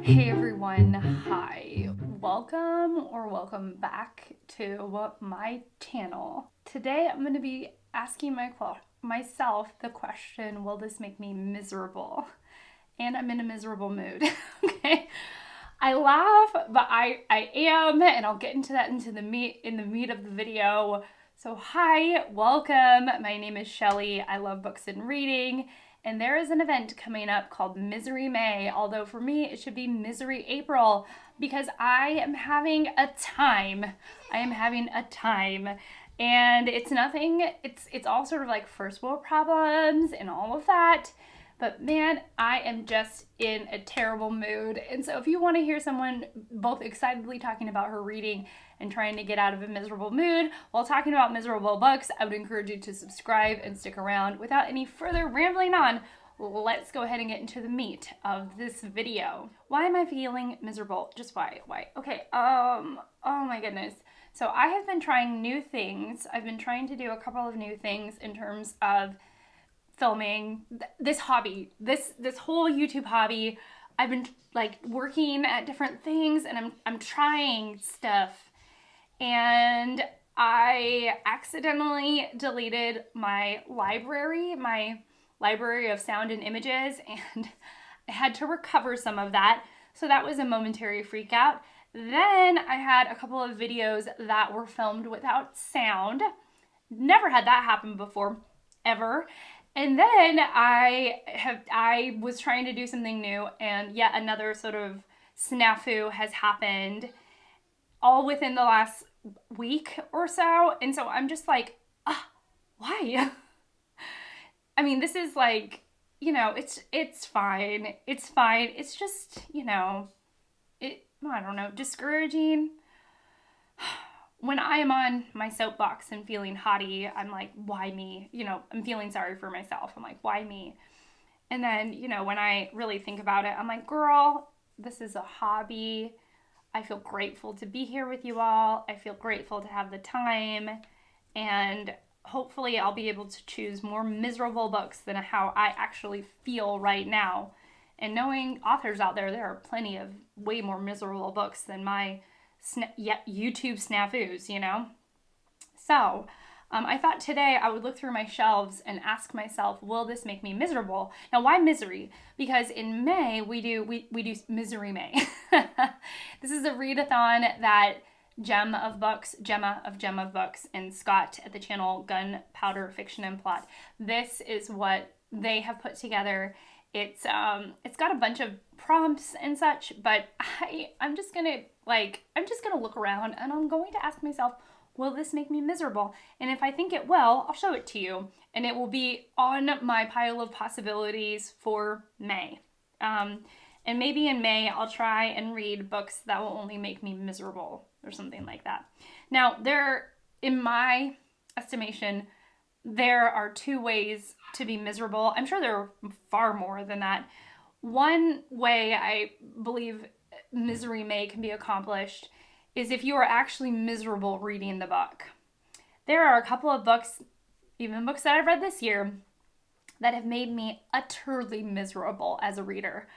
Hey everyone, hi. Welcome back to my channel. Today I'm going to be asking myself the question, will this make me miserable? And I'm in a miserable mood. Okay. I laugh, but I am, and I'll get into that in the meat of the video. So hi, welcome. My name is Shelly. I love books and reading. And there is an event coming up called Misery May, although for me it should be Misery April, because I am having a time. And it's nothing, it's all sort of like first world problems and all of that. But man, I am just in a terrible mood. And so if you want to hear someone both excitedly talking about her reading and trying to get out of a miserable mood while talking about miserable books, I would encourage you to subscribe and stick around. Without any further rambling on, let's go ahead and get into the meat of this video. Why am I feeling miserable? Just why? Okay, oh my goodness. So I have been trying new things. I've been trying to do a couple of new things in terms of filming this hobby, this whole YouTube hobby. I've been like working at different things, and I'm trying stuff, and I accidentally deleted my library of sound and images, and I had to recover some of that. So that was a momentary freak out. Then I had a couple of videos that were filmed without sound. Never had that happen before, ever. And then I was trying to do something new, and yet another sort of snafu has happened all within the last week or so. And so I'm just like, why? I mean, this is like, it's fine. It's fine. It's just, I don't know, discouraging. When I am on my soapbox and feeling haughty, I'm like, why me? I'm feeling sorry for myself. I'm like, why me? And then, when I really think about it, I'm like, girl, this is a hobby. I feel grateful to be here with you all. I feel grateful to have the time. And hopefully I'll be able to choose more miserable books than how I actually feel right now. And knowing authors out there are plenty of way more miserable books than my YouTube snafus, So I thought today I would look through my shelves and ask myself, will this make me miserable? Now, why misery? Because in May we do Misery May. This is a readathon that Gemma of Gemma of Books, and Scott at the channel Gunpowder Fiction and Plot. This is what they have put together. It's got a bunch of prompts and such, but I'm just gonna look around, and I'm going to ask myself, will this make me miserable? And if I think it will, I'll show it to you, and it will be on my pile of possibilities for May. And maybe in May I'll try and read books that will only make me miserable or something like that. Now, in my estimation, there are two ways to be miserable. I'm sure there are far more than that. One way I believe Misery May can be accomplished is if you are actually miserable reading the book. There are a couple of books, even books that I've read this year, that have made me utterly miserable as a reader.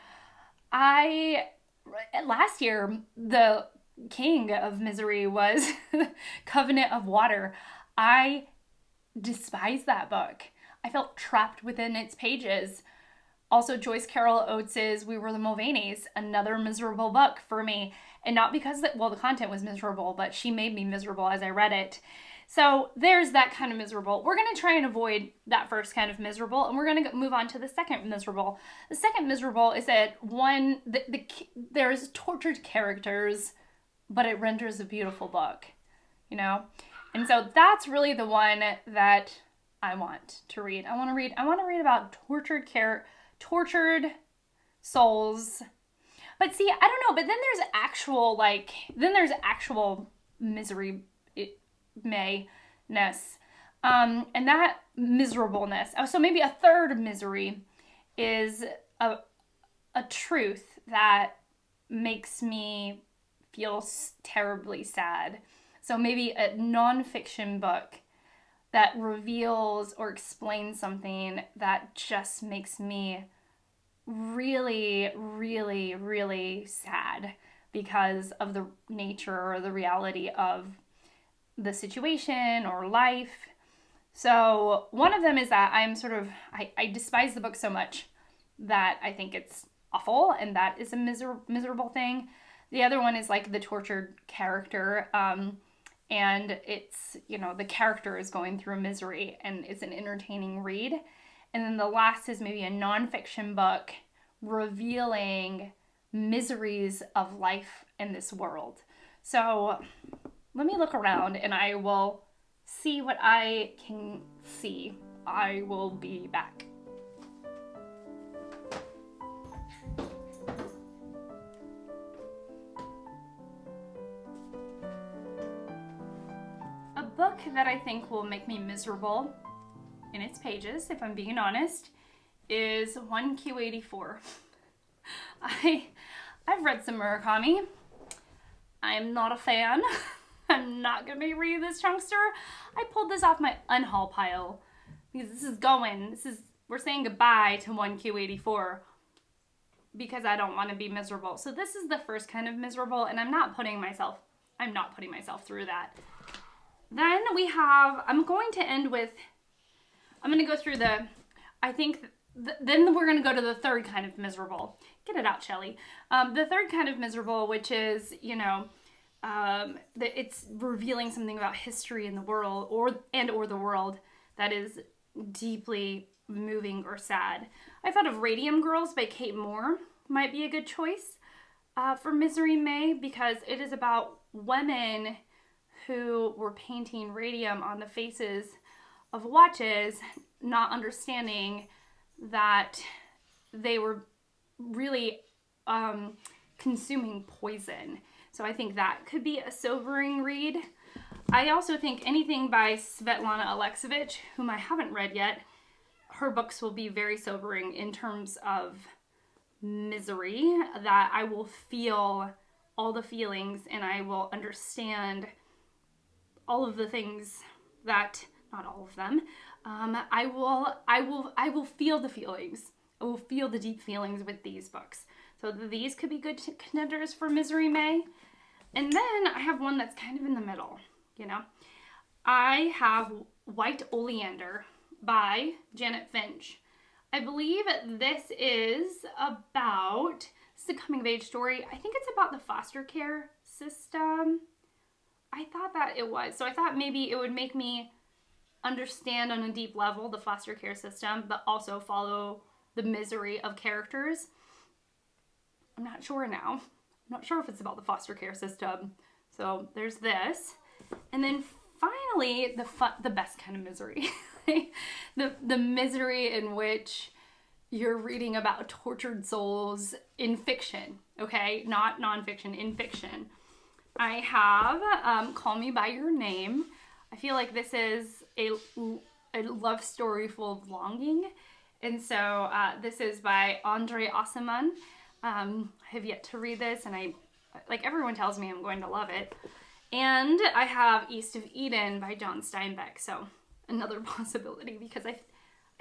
Last year, the king of misery was Covenant of Water. I despise that book. I felt trapped within its pages. Also, Joyce Carol Oates's We Were the Mulvaneys, another miserable book for me. And not because the content was miserable, but she made me miserable as I read it. So there's that kind of miserable. We're going to try and avoid that first kind of miserable, and we're going to move on to the second miserable. The second miserable is that there's tortured characters, but it renders a beautiful book, And so that's really the one that I want to read. I want to read about tortured souls. But see, I don't know, but then there's actual misery May-ness. And that miserableness. Oh, so maybe a third misery is a truth that makes me feel terribly sad. So maybe a nonfiction book that reveals or explains something that just makes me really, really, really sad because of the nature or the reality of the situation or life. So one of them is that I despise the book so much that I think it's awful, and that is a miserable thing. The other one is like the tortured character, and it's, the character is going through misery and it's an entertaining read. And then the last is maybe a nonfiction book revealing miseries of life in this world. So let me look around and I will see what I can see. I will be back. A book that I think will make me miserable in its pages, if I'm being honest, is 1Q84. I've read some Murakami. I'm not a fan. I'm not gonna be reading this chunkster. I pulled this off my unhaul pile because we're saying goodbye to 1Q84 because I don't want to be miserable. So this is the first kind of miserable, and I'm not putting myself through that. Then I'm going to go through then we're going to go to the third kind of miserable. Get it out, Shelley. The third kind of miserable, which is, it's revealing something about history in the world or the world that is deeply moving or sad. I thought of Radium Girls by Kate Moore might be a good choice for Misery May, because it is about women who were painting radium on the faces of watches, not understanding that they were really consuming poison. So I think that could be a sobering read. I also think anything by Svetlana Alexievich, whom I haven't read yet, her books will be very sobering in terms of misery, that I will feel all the feelings and I will understand all of the things that, not all of them, I will feel the feelings. I will feel the deep feelings with these books. So these could be good contenders for Misery May. And then I have one that's kind of in the middle, I have White Oleander by Janet Finch. I believe this is a coming of age story. I think it's about the foster care system. I thought that it was. So I thought maybe it would make me understand on a deep level the foster care system, but also follow the misery of characters. I'm not sure now. I'm not sure if it's about the foster care system. So there's this. And then finally, the best kind of misery. the misery in which you're reading about tortured souls in fiction, okay? Not nonfiction, in fiction. I have Call Me By Your Name. I feel like this is a love story full of longing. And so this is by Andre Aciman. I have yet to read this, and everyone tells me I'm going to love it. And I have East of Eden by John Steinbeck. So another possibility, because I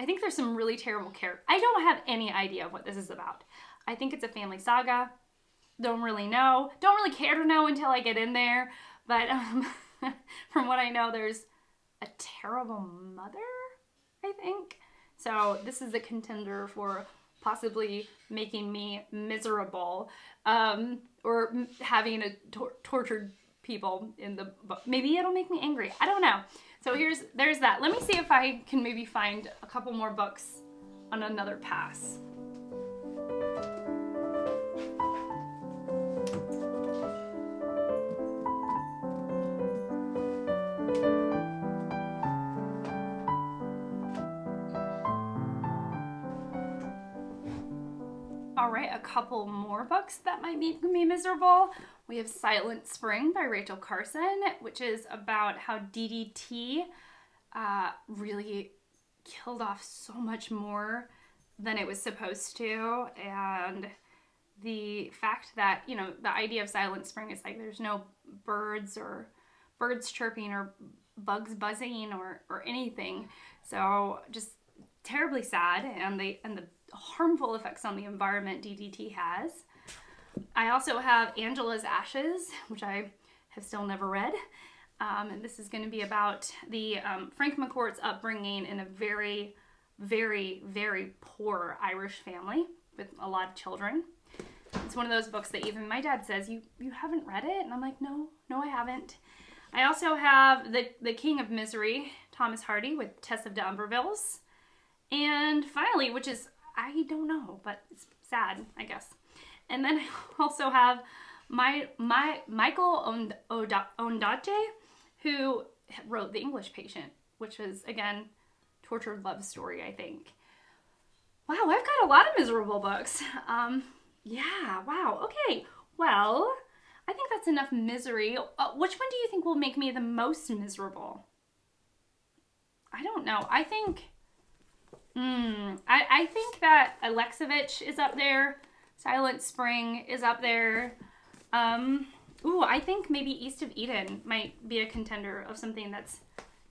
think there's some really terrible characters. I don't have any idea what this is about. I think it's a family saga. Don't really know. Don't really care to know until I get in there. But from what I know, there's a terrible mother, I think. So this is a contender for possibly making me miserable, or having tortured people in the book. Maybe it'll make me angry. I don't know. So there's that. Let me see if I can maybe find a couple more books on another pass. All right, a couple more books that might make me miserable. We have Silent Spring by Rachel Carson, which is about how DDT really killed off so much more than it was supposed to. And the fact that, the idea of Silent Spring is like there's no birds chirping or bugs buzzing or anything. So just terribly sad, and the harmful effects on the environment DDT has. I also have Angela's Ashes, which I have still never read. And this is going to be about the Frank McCourt's upbringing in a very, very, very poor Irish family with a lot of children. It's one of those books that even my dad says, you haven't read it? And I'm like, no, I haven't. I also have the King of Misery, Thomas Hardy, with Tess of D'Umbervilles. And finally, which is, I don't know, but it's sad, I guess. And then I also have Michael Ondate, who wrote The English Patient, which is, again, tortured love story, I think. Wow, I've got a lot of miserable books. Yeah, wow. Okay, well, I think that's enough misery. Which one do you think will make me the most miserable? I don't know. I think, I think that Alexovich is up there. Silent Spring is up there. I think maybe East of Eden might be a contender of something that's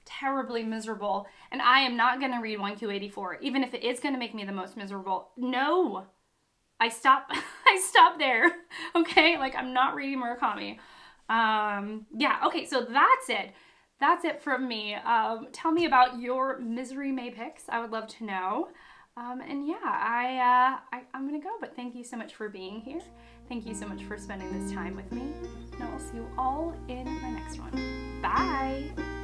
terribly miserable. And I am not going to read 1Q84, even if it is going to make me the most miserable. No, I stop there. Okay, like I'm not reading Murakami. Yeah, okay, so that's it. That's it from me. Tell me about your Misery May picks. I would love to know. And yeah, I'm gonna go, but thank you so much for being here. Thank you so much for spending this time with me. And I'll see you all in my next one. Bye!